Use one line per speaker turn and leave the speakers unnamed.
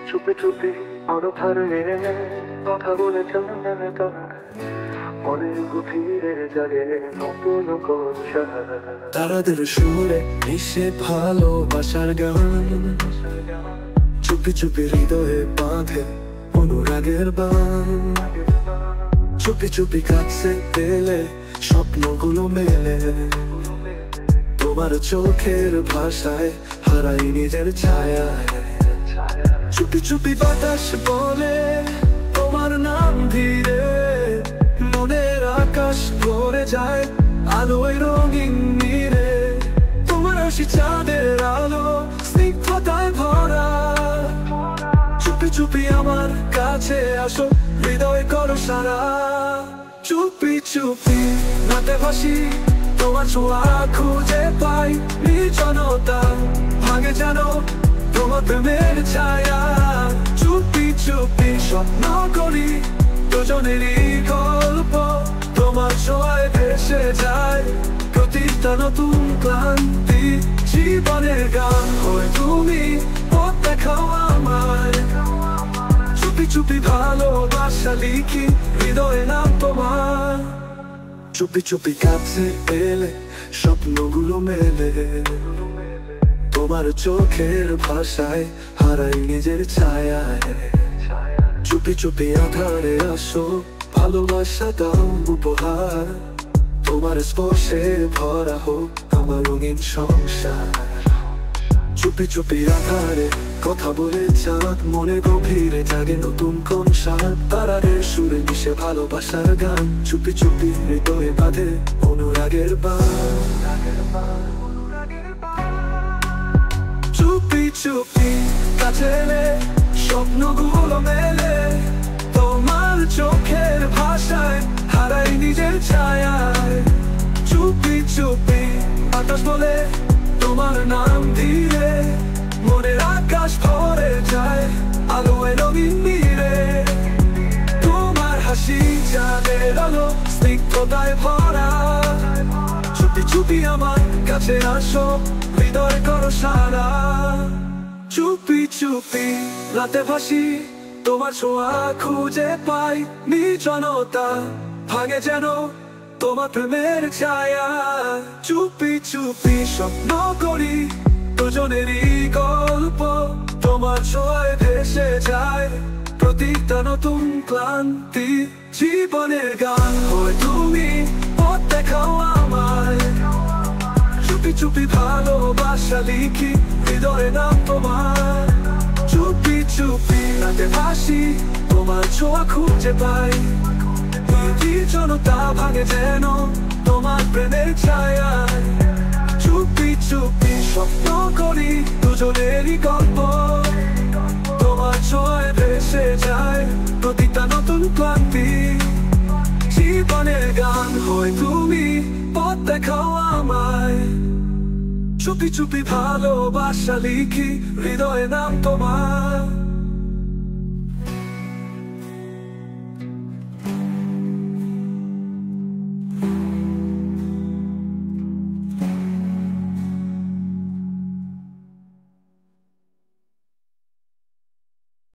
চুপি চুপি অনথার কথা বলেছেন মনের গভীরে জাগে নতুন কৌশল।
তারাদের সুরে মিশে ভালোবাসার গান, চুপি চুপি হৃদয়ে বাঁধে অনুরাগের বান। চুপি চুপি কাছে পেলে স্বপ্নগুলো মেলে, তোমার চোখের ভাষায় হারাই নিজের ছায়ায়। চুপি চুপি বাতাস বলে তোমার নাম ধীরে, মনের আকাশ ভরে যায় আলোয় রঙিন নীরে। তোমার হাসি চাঁদের আলো স্নিগ্ধতায় ভরা, চুপি চুপি আমার কাছে আসো, হৃদয় করো সারা। চুপি চুপি রাতে ভাসি, তোমার ছোঁয়া খুঁজে পাই নির্জনতা, ভাঙে যেন তোমার প্রেমের ছায়া। চুপি চুপি স্বপ্ন করি দুজনেরই গল্প, তোমার ছোঁয়ায় ভেসে যায় প্রতিটা নতুন ক্লান্তি। জীবনের গান হয়ে তুমি পথ দেখাও আমায়, চুপি চুপি ভালোবাসা লিখি হৃদয়ে নাম তোমার। চুপি চুপি কাছে এলে স্বপ্নগুলো মেলে, তোমার চোখের ভাষায় হারাই নিজের ছায়ায়। চুপি চুপি আধারে আসো, ভালোবাসা দাও উপহার, তোমার স্পর্শে ভরা হোক আমার রঙিন সংসার। চুপি চুপি আধারে কথা বলে চাঁদ, মনে গভীরে জাগে নতুন কনসার। তারাদের সুরে মিশে ভালোবাসার গান, চুপি চুপি হৃদয়ে বাঁধে অনুরাগের বান। চুপি চুপি কাছে এলে স্বপ্নগুলো মেলে, তোমার চোখের ভাষায় হারাই নিজের ছায়ায়। চুপি চুপি বাতাস বলে তোমার নাম ধীরে, মনের আকাশ ভরে যায় আলোয় রঙিন নীরে। তোমার হাসি চাঁদের আলো স্নিগ্ধতায় ভরা, চুপি চুপি আমার কাছে আসো, হৃদয় করো সারা। চুপি চুপি রাতে ভাসি, তোমার ছোঁয়া খুঁজে পাই নির্জনতা, ভাঙে যেন তোমার প্রেমের ছায়া। চুপি চুপি স্বপ্ন করি দুজনেরই গল্প, তোমার ছোঁয়ায় ভেসে যায় প্রতিটা নতুন ক্লান্তি। জীবনের গান হয়ে তুমি পথ দেখাও আমায়, চুপি চুপি ভালোবাসা লিখি হৃদয়ে নাম তোমার। চুপি চুপি রাতে ভাসি, তোমার ছোঁয়া খুঁজে পাই নির্জনতা, ভাঙে যেন তোমার প্রেমের ছায়ায়। চুপি চুপি স্বপ্ন করি দুজনেরই গল্প, তোমার ছোঁয়ায় ভেসে যায় প্রতিটা নতুন ক্লান্তি। জীবনের গান হয়ে তুমি পথ দেখাও আমায়, চুপি চুপি ভালোবাসা লিখি হৃদয়ে নাম তোমার।